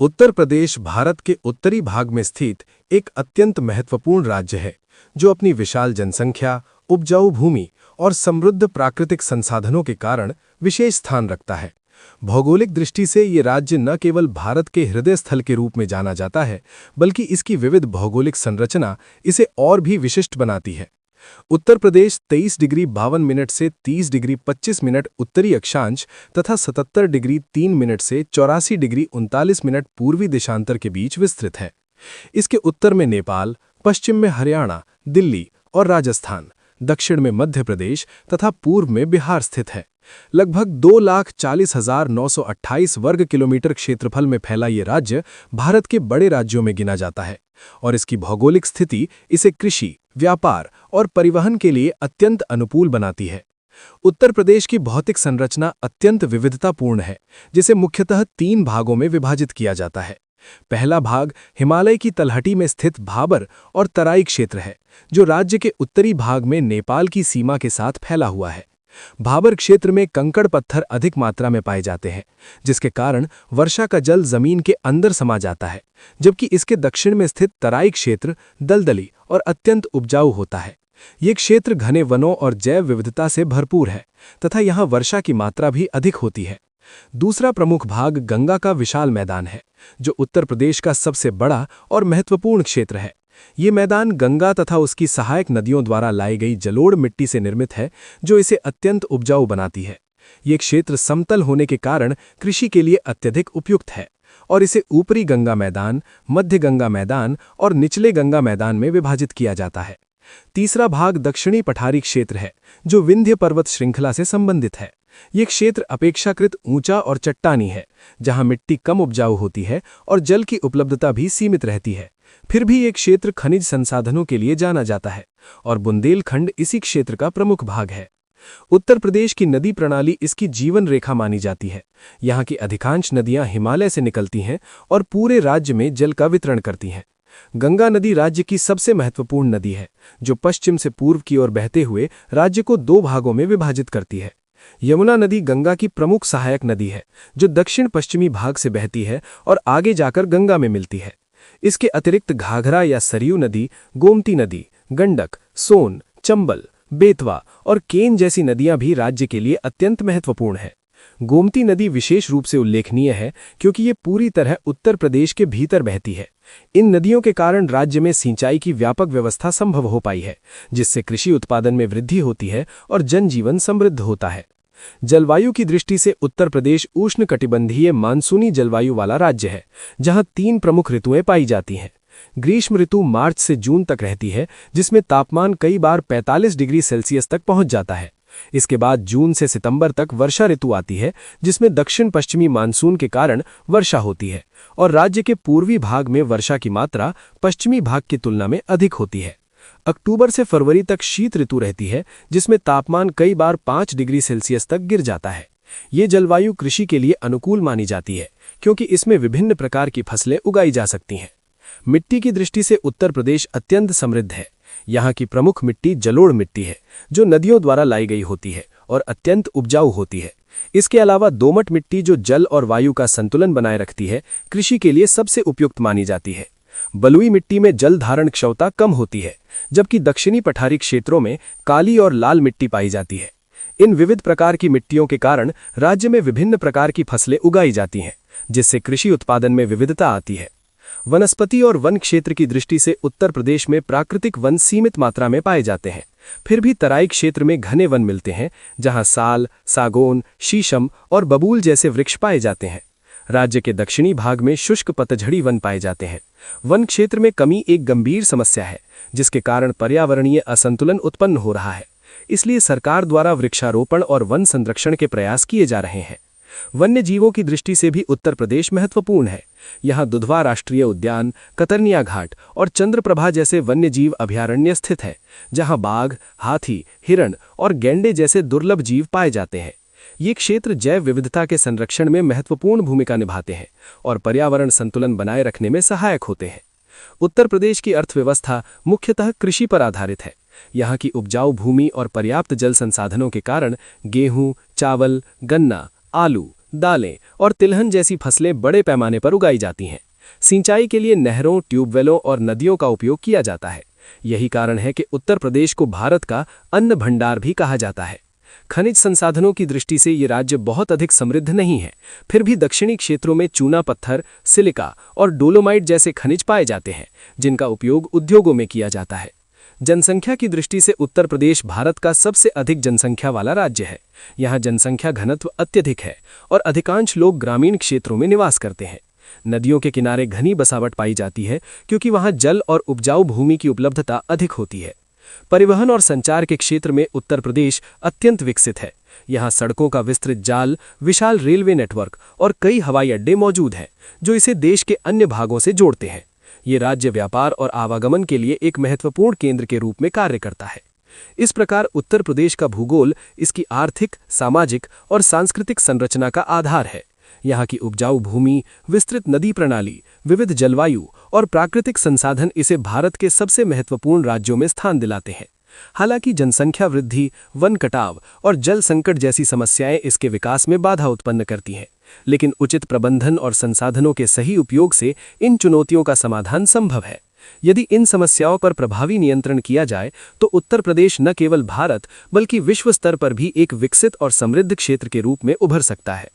उत्तर प्रदेश भारत के उत्तरी भाग में स्थित एक अत्यंत महत्वपूर्ण राज्य है, जो अपनी विशाल जनसंख्या, उपजाऊ भूमि और समृद्ध प्राकृतिक संसाधनों के कारण विशेष स्थान रखता है। भौगोलिक दृष्टि से ये राज्य न केवल भारत के हृदय स्थल के रूप में जाना जाता है, बल्कि इसकी विविध भौगोलिक संरचना इसे और भी विशिष्ट बनाती है। उत्तर प्रदेश 23 डिग्री 52 मिनट से 30 डिग्री 25 मिनट उत्तरी अक्षांश तथा 77 डिग्री 3 मिनट से 84 डिग्री 39 मिनट पूर्वी देशांतर के बीच विस्तृत है। इसके उत्तर में नेपाल, पश्चिम में हरियाणा, दिल्ली और राजस्थान, दक्षिण में मध्य प्रदेश तथा पूर्व में बिहार स्थित है। लगभग 2,40,928 वर्ग किलोमीटर क्षेत्रफल में फैला ये राज्य भारत के बड़े राज्यों में गिना जाता है और इसकी भौगोलिक स्थिति इसे कृषि, व्यापार और परिवहन के लिए अत्यंत अनुकूल बनाती है। उत्तर प्रदेश की भौतिक संरचना अत्यंत विविधतापूर्ण है, जिसे मुख्यतः 3 भागों में विभाजित किया जाता है। पहला भाग हिमालय की तलहटी में स्थित भाबर और तराई क्षेत्र है, जो राज्य के उत्तरी भाग में नेपाल की सीमा के साथ फैला हुआ है। भाबर क्षेत्र में कंकड़ पत्थर अधिक मात्रा में पाए जाते हैं, जिसके कारण वर्षा का जल जमीन के अंदर समा जाता है, जबकि इसके दक्षिण में स्थित तराई क्षेत्र दलदली और अत्यंत उपजाऊ होता है। ये क्षेत्र घने वनों और जैव विविधता से भरपूर है तथा यहाँ वर्षा की मात्रा भी अधिक होती है। दूसरा प्रमुख भाग गंगा का विशाल मैदान है, जो उत्तर प्रदेश का सबसे बड़ा और महत्वपूर्ण क्षेत्र है। ये मैदान गंगा तथा उसकी सहायक नदियों द्वारा लाई गई जलोढ़ मिट्टी से निर्मित है, जो इसे अत्यंत उपजाऊ बनाती है। ये क्षेत्र समतल होने के कारण कृषि के लिए अत्यधिक उपयुक्त है और इसे ऊपरी गंगा मैदान, मध्य गंगा मैदान और निचले गंगा मैदान में विभाजित किया जाता है। तीसरा भाग दक्षिणी पठारी क्षेत्र है, जो विंध्य पर्वत श्रृंखला से संबंधित है। ये क्षेत्र अपेक्षाकृत ऊंचा और चट्टानी है, जहां मिट्टी कम उपजाऊ होती है और जल की उपलब्धता भी सीमित रहती है। फिर भी ये क्षेत्र खनिज संसाधनों के लिए जाना जाता है और बुंदेलखंड इसी क्षेत्र का प्रमुख भाग है। उत्तर प्रदेश की नदी प्रणाली इसकी जीवन रेखा मानी जाती है। यहाँ की अधिकांश नदियां हिमालय से निकलती हैं और पूरे राज्य में जल का वितरण करती हैं। गंगा नदी राज्य की सबसे महत्वपूर्ण नदी है, जो पश्चिम से पूर्व की ओर बहते हुए राज्य को 2 भागों में विभाजित करती है। यमुना नदी गंगा की प्रमुख सहायक नदी है, जो दक्षिण पश्चिमी भाग से बहती है और आगे जाकर गंगा में मिलती है। इसके अतिरिक्त घाघरा या सरयू नदी, गोमती नदी, गंडक, सोन, चंबल, बेतवा और केन जैसी नदियां भी राज्य के लिए अत्यंत महत्वपूर्ण है। गोमती नदी विशेष रूप से उल्लेखनीय है क्योंकि ये पूरी तरह उत्तर प्रदेश के भीतर बहती है। इन नदियों के कारण राज्य में सिंचाई की व्यापक व्यवस्था संभव हो पाई है, जिससे कृषि उत्पादन में वृद्धि होती है और जनजीवन समृद्ध होता है। जलवायु की दृष्टि से उत्तर प्रदेश उष्णकटिबंधीय मानसूनी जलवायु वाला राज्य है, जहां 3 प्रमुख ऋतुएं पाई जाती हैं। ग्रीष्म ऋतु मार्च से जून तक रहती है, जिसमें तापमान कई बार 45 डिग्री सेल्सियस तक पहुंच जाता है। इसके बाद जून से सितंबर तक वर्षा ऋतु आती है, जिसमें दक्षिण पश्चिमी मानसून के कारण वर्षा होती है और राज्य के पूर्वी भाग में वर्षा की मात्रा पश्चिमी भाग की तुलना में अधिक होती है। अक्टूबर से फरवरी तक शीत ऋतु रहती है, जिसमें तापमान कई बार 5 डिग्री सेल्सियस तक गिर जाता है। ये जलवायु कृषि के लिए अनुकूल मानी जाती है, क्योंकि इसमें विभिन्न प्रकार की फसलें उगाई जा सकती हैं। मिट्टी की दृष्टि से उत्तर प्रदेश अत्यंत समृद्ध है। यहाँ की प्रमुख मिट्टी जलोढ़ मिट्टी है, जो नदियों द्वारा लाई गई होती है और अत्यंत उपजाऊ होती है। इसके अलावा दोमट मिट्टी, जो जल और वायु का संतुलन बनाए रखती है, कृषि के लिए सबसे उपयुक्त मानी जाती है। बलुई मिट्टी में जल धारण क्षमता कम होती है, जबकि दक्षिणी पठारी क्षेत्रों में काली और लाल मिट्टी पाई जाती है। इन विविध प्रकार की मिट्टियों के कारण राज्य में विभिन्न प्रकार की फसलें उगाई जाती हैं, जिससे कृषि उत्पादन में विविधता आती है। वनस्पति और वन क्षेत्र की दृष्टि से उत्तर प्रदेश में प्राकृतिक वन सीमित मात्रा में पाए जाते हैं। फिर भी तराई क्षेत्र में घने वन मिलते हैं, जहां साल, सागौन, शीशम और बबूल जैसे वृक्ष पाए जाते हैं। राज्य के दक्षिणी भाग में शुष्क पतझड़ी वन पाए जाते हैं। वन क्षेत्र में कमी एक गंभीर समस्या है, जिसके कारण पर्यावरणीय असंतुलन उत्पन्न हो रहा है। इसलिए सरकार द्वारा वृक्षारोपण और वन संरक्षण के प्रयास किए जा रहे हैं। वन्य जीवों की दृष्टि से भी उत्तर प्रदेश महत्वपूर्ण है। यहाँ दुधवा राष्ट्रीय उद्यान, कतरनिया घाट और चंद्रप्रभा जैसे वन्य जीव अभयारण्य स्थित है, जहाँ बाघ, हाथी, हिरण और गैंडे जैसे दुर्लभ जीव पाए जाते हैं। ये क्षेत्र जैव विविधता के संरक्षण में महत्वपूर्ण भूमिका निभाते हैं और पर्यावरण संतुलन बनाए रखने में सहायक होते हैं। उत्तर प्रदेश की अर्थव्यवस्था मुख्यतः कृषि पर आधारित है। यहाँ की उपजाऊ भूमि और पर्याप्त जल संसाधनों के कारण गेहूं, चावल, गन्ना, आलू, दालें और तिलहन जैसी फसलें बड़े पैमाने पर उगाई जाती हैं। सिंचाई के लिए नहरों, ट्यूबवेलों और नदियों का उपयोग किया जाता है। यही कारण है कि उत्तर प्रदेश को भारत का अन्न भंडार भी कहा जाता है। खनिज संसाधनों की दृष्टि से ये राज्य बहुत अधिक समृद्ध नहीं है, फिर भी दक्षिणी क्षेत्रों में चूना पत्थर, सिलिका और डोलोमाइट जैसे खनिज पाए जाते हैं, जिनका उपयोग उद्योगों में किया जाता है। जनसंख्या की दृष्टि से उत्तर प्रदेश भारत का सबसे अधिक जनसंख्या वाला राज्य है। यहाँ जनसंख्या घनत्व अत्यधिक है और अधिकांश लोग ग्रामीण क्षेत्रों में निवास करते हैं। नदियों के किनारे घनी बसावट पाई जाती है, क्योंकि वहाँ जल और उपजाऊ भूमि की उपलब्धता अधिक होती है। परिवहन और संचार के क्षेत्र में उत्तर प्रदेश अत्यंत विकसित है। यहाँ सड़कों का विस्तृत जाल, विशाल रेलवे नेटवर्क और कई हवाई अड्डे मौजूद हैं, जो इसे देश के अन्य भागों से जोड़ते हैं। ये राज्य व्यापार और आवागमन के लिए एक महत्वपूर्ण केंद्र के रूप में कार्य करता है। इस प्रकार उत्तर प्रदेश का भूगोल इसकी आर्थिक, सामाजिक और सांस्कृतिक संरचना का आधार है। यहाँ की उपजाऊ भूमि, विस्तृत नदी प्रणाली, विविध जलवायु और प्राकृतिक संसाधन इसे भारत के सबसे महत्वपूर्ण राज्यों में स्थान दिलाते हैं। हालांकि जनसंख्या वृद्धि, वन कटाव और जल संकट जैसी समस्याएं इसके विकास में बाधा उत्पन्न करती हैं, लेकिन उचित प्रबंधन और संसाधनों के सही उपयोग से इन चुनौतियों का समाधान संभव है। यदि इन समस्याओं पर प्रभावी नियंत्रण किया जाए तो उत्तर प्रदेश न केवल भारत बल्कि विश्व स्तर पर भी एक विकसित और समृद्ध क्षेत्र के रूप में उभर सकता है।